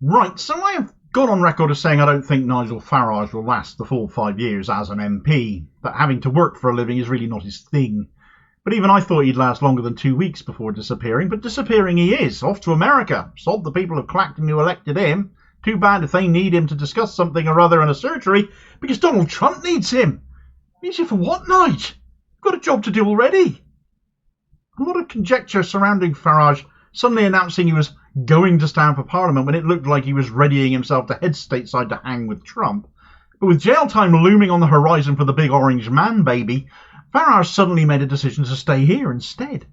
Right, so I have gone on record as saying I don't think Nigel Farage will last the full 5 years as an MP, that having to work for a living is really not his thing. But even I thought he'd last longer than 2 weeks before disappearing, but disappearing he is, off to America. Sod the people of Clacton who elected him. Too bad if they need him to discuss something or other in a surgery, because Donald Trump needs him. Needs you for what, Nige? You've got a job to do already. A lot of conjecture surrounding Farage suddenly announcing he was going to stand for Parliament when it looked like he was readying himself to head stateside to hang with Trump. But with jail time looming on the horizon for the big orange man baby, Farage suddenly made a decision to stay here instead.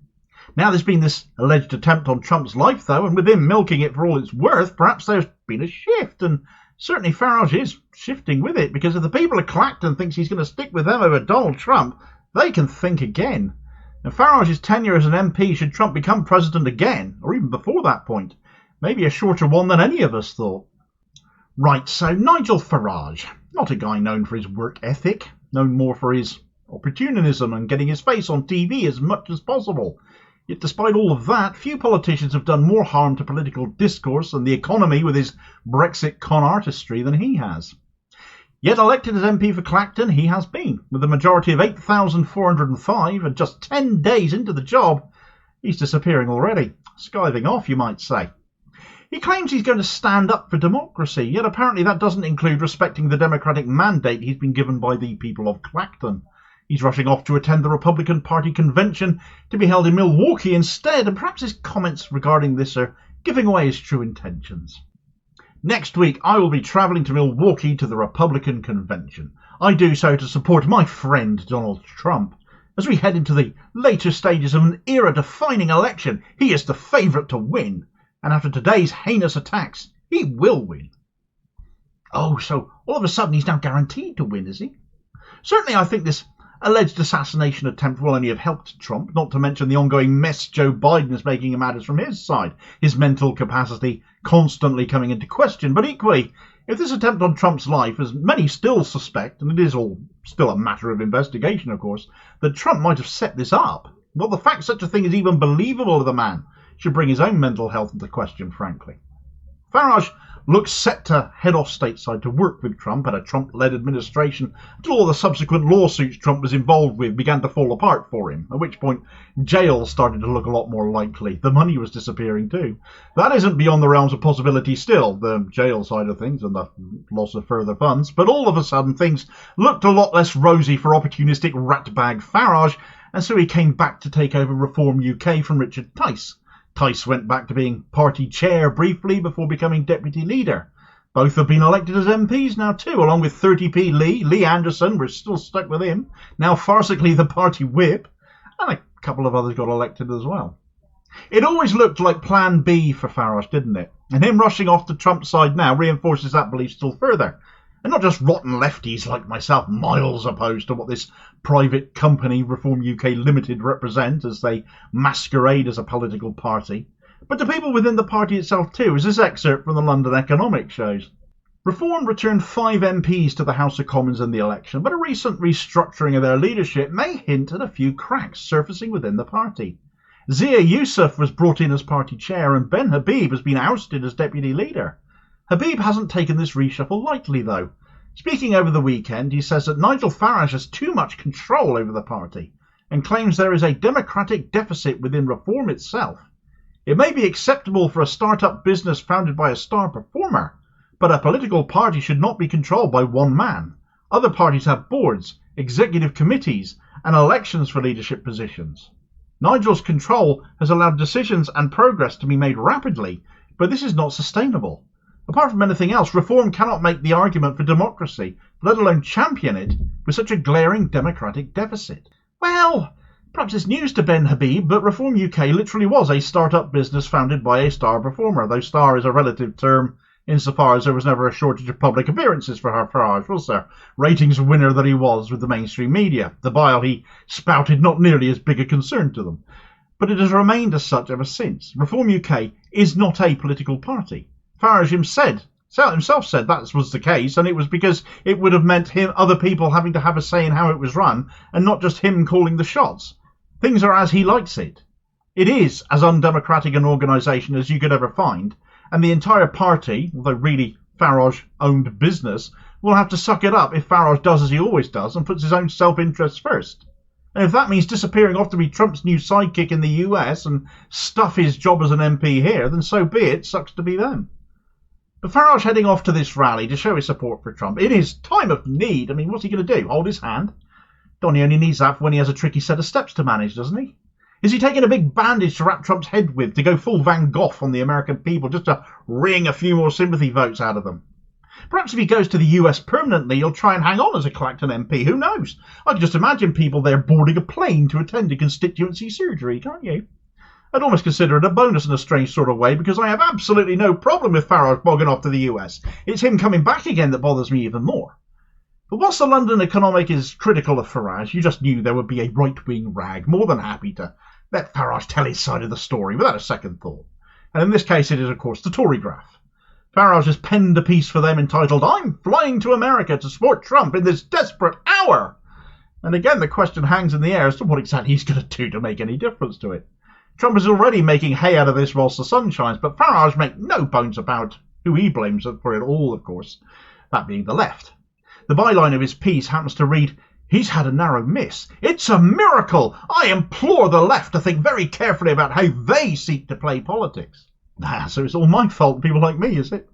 Now there's been this alleged attempt on Trump's life though, and with him milking it for all it's worth, perhaps there's been a shift, and certainly Farage is shifting with it, because if the people of Clacton thinks he's going to stick with them over Donald Trump, they can think again. And Farage's tenure as an MP, should Trump become president again, or even before that point, maybe a shorter one than any of us thought. Right, so Nigel Farage, not a guy known for his work ethic, known more for his opportunism and getting his face on TV as much as possible. Yet despite all of that, few politicians have done more harm to political discourse and the economy with his Brexit con artistry than he has. Yet elected as MP for Clacton, he has been. With a majority of 8,405 and just 10 days into the job, he's disappearing already. Skiving off, you might say. He claims he's going to stand up for democracy, yet apparently that doesn't include respecting the democratic mandate he's been given by the people of Clacton. He's rushing off to attend the Republican Party convention to be held in Milwaukee instead, and perhaps his comments regarding this are giving away his true intentions. Next week, I will be travelling to Milwaukee to the Republican convention. I do so to support my friend Donald Trump. As we head into the later stages of an era-defining election, he is the favourite to win. And after today's heinous attacks, he will win. Oh, so all of a sudden he's now guaranteed to win, is he? Certainly I think this alleged assassination attempt will only have helped Trump, not to mention the ongoing mess Joe Biden is making of matters from his side, his mental capacity constantly coming into question. But equally, if this attempt on Trump's life, as many still suspect, and it is all still a matter of investigation of course, that Trump might have set this up, well, the fact such a thing is even believable of the man should bring his own mental health into question, frankly. Farage looks set to head off stateside to work with Trump and a Trump-led administration until all the subsequent lawsuits Trump was involved with began to fall apart for him, at which point jail started to look a lot more likely. The money was disappearing too. That isn't beyond the realms of possibility still, the jail side of things and the loss of further funds, but all of a sudden things looked a lot less rosy for opportunistic ratbag Farage, and so he came back to take over Reform UK from Richard Tice. Tice went back to being party chair briefly before becoming deputy leader. Both have been elected as MPs now too, along with 30p Lee Anderson, we're still stuck with him, now farcically the party whip, and a couple of others got elected as well. It always looked like plan B for Farage, didn't it? And him rushing off to Trump's side now reinforces that belief still further. And not just rotten lefties like myself, miles opposed to what this private company, Reform UK Limited, represent as they masquerade as a political party, but to people within the party itself too, as this excerpt from the London Economic shows. Reform returned 5 MPs to the House of Commons in the election, but a recent restructuring of their leadership may hint at a few cracks surfacing within the party. Zia Youssef was brought in as party chair, and Ben Habib has been ousted as deputy leader. Habib hasn't taken this reshuffle lightly, though. Speaking over the weekend, he says that Nigel Farage has too much control over the party and claims there is a democratic deficit within Reform itself. It may be acceptable for a start-up business founded by a star performer, but a political party should not be controlled by one man. Other parties have boards, executive committees, and elections for leadership positions. Nigel's control has allowed decisions and progress to be made rapidly, but this is not sustainable. Apart from anything else, Reform cannot make the argument for democracy, let alone champion it, with such a glaring democratic deficit. Well, perhaps it's news to Ben Habib, but Reform UK literally was a start-up business founded by a star performer, though star is a relative term insofar as there was never a shortage of public appearances for Farage, was there? Ratings winner that he was with the mainstream media. The bile he spouted not nearly as big a concern to them. But it has remained as such ever since. Reform UK is not a political party. Farage himself said that was the case, and it was because it would have meant other people having to have a say in how it was run, and not just him calling the shots. Things are as he likes it. It is as undemocratic an organisation as you could ever find, And the entire party, although really Farage-owned business, will have to suck it up if Farage does as he always does and puts his own self-interest first. And if that means disappearing off to be Trump's new sidekick in the US and stuff his job as an MP here, then so be it, sucks to be them. But Farage heading off to this rally to show his support for Trump in his time of need, I mean, what's he going to do? Hold his hand? Donny only needs that for when he has a tricky set of steps to manage, doesn't he? Is he taking a big bandage to wrap Trump's head with to go full Van Gogh on the American people just to wring a few more sympathy votes out of them? Perhaps if he goes to the US permanently, he'll try and hang on as a Clacton MP. Who knows? I can just imagine people there boarding a plane to attend a constituency surgery, can't you? I'd almost consider it a bonus in a strange sort of way, because I have absolutely no problem with Farage bogging off to the US. It's him coming back again that bothers me even more. But whilst the London Economic is critical of Farage, you just knew there would be a right-wing rag more than happy to let Farage tell his side of the story without a second thought. And in this case it is, of course, the Tory graph. Farage has penned a piece for them entitled, "I'm flying to America to support Trump in this desperate hour." And again the question hangs in the air as to what exactly he's going to do to make any difference to it. Trump is already making hay out of this whilst the sun shines, but Farage make no bones about who he blames for it all, of course, that being the left. The byline of his piece happens to read, "He's had a narrow miss. It's a miracle. I implore the left to think very carefully about how they seek to play politics." So it's all my fault, people like me, is it?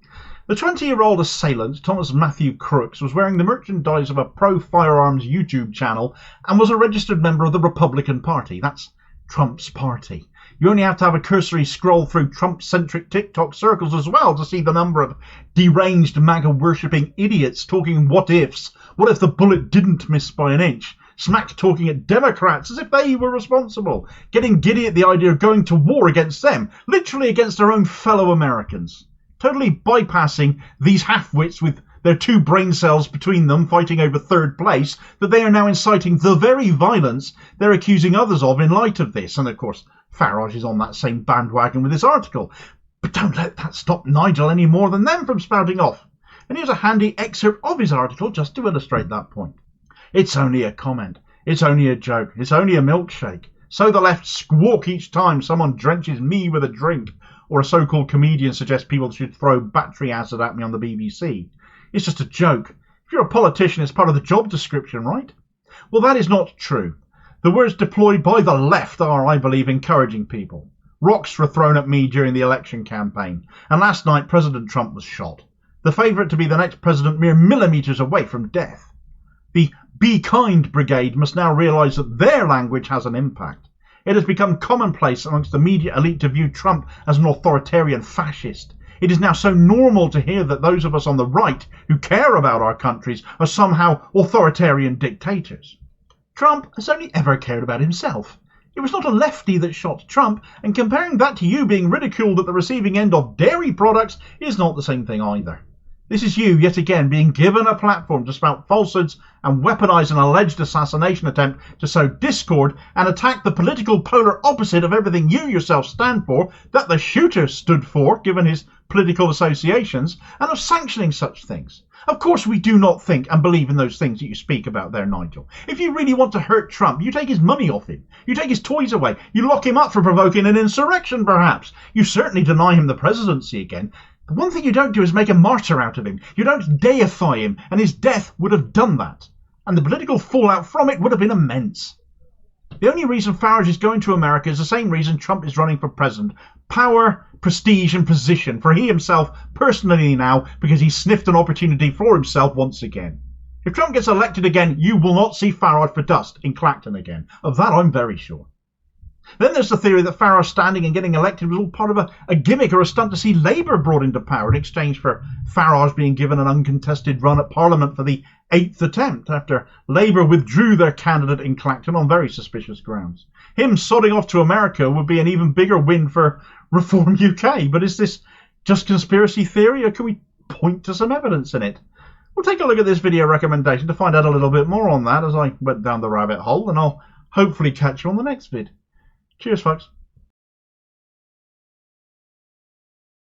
The 20-year-old assailant, Thomas Matthew Crooks, was wearing the merchandise of a pro-firearms YouTube channel and was a registered member of the Republican Party. That's Trump's party. You only have to have a cursory scroll through Trump-centric TikTok circles as well to see the number of deranged MAGA-worshipping idiots talking what-ifs. What if the bullet didn't miss by an inch? Smack-talking at Democrats as if they were responsible. Getting giddy at the idea of going to war against them, literally against their own fellow Americans. Totally bypassing these half-wits with their two brain cells between them fighting over third place, that they are now inciting the very violence they're accusing others of in light of this. And of course, Farage is on that same bandwagon with this article. But don't let that stop Nigel any more than them from spouting off. And here's a handy excerpt of his article just to illustrate that point. "It's only a comment. It's only a joke. It's only a milkshake. So the left squawk each time someone drenches me with a drink, or a so-called comedian suggests people should throw battery acid at me on the BBC. It's just a joke. If you're a politician, it's part of the job description, right?" Well, that is not true. The words deployed by the left are, I believe, encouraging people. Rocks were thrown at me during the election campaign, and last night President Trump was shot. The favourite to be the next president mere millimetres away from death. The Be Kind Brigade must now realise that their language has an impact. It has become commonplace amongst the media elite to view Trump as an authoritarian fascist. It is now so normal to hear that those of us on the right who care about our countries are somehow authoritarian dictators. Trump has only ever cared about himself. It was not a lefty that shot Trump, and comparing that to you being ridiculed at the receiving end of dairy products is not the same thing either. This is you, yet again, being given a platform to spout falsehoods and weaponise an alleged assassination attempt to sow discord and attack the political polar opposite of everything you yourself stand for, that the shooter stood for, given his political associations, and of sanctioning such things. Of course we do not think and believe in those things that you speak about there, Nigel. If you really want to hurt Trump, you take his money off him. You take his toys away. You lock him up for provoking an insurrection, perhaps. You certainly deny him the presidency again. The one thing you don't do is make a martyr out of him. You don't deify him, and his death would have done that. And the political fallout from it would have been immense. The only reason Farage is going to America is the same reason Trump is running for president. Power, prestige and position for he himself personally now, because he's sniffed an opportunity for himself once again. If Trump gets elected again, you will not see Farage for dust in Clacton again. Of that I'm very sure. Then there's the theory that Farage standing and getting elected was all part of a gimmick or a stunt to see Labour brought into power in exchange for Farage being given an uncontested run at Parliament for the 8th attempt after Labour withdrew their candidate in Clacton on very suspicious grounds. Him sodding off to America would be an even bigger win for Reform UK. But is this just conspiracy theory, or can we point to some evidence in it? We'll take a look at this video recommendation to find out a little bit more on that as I went down the rabbit hole, and I'll hopefully catch you on the next vid. Cheers, folks.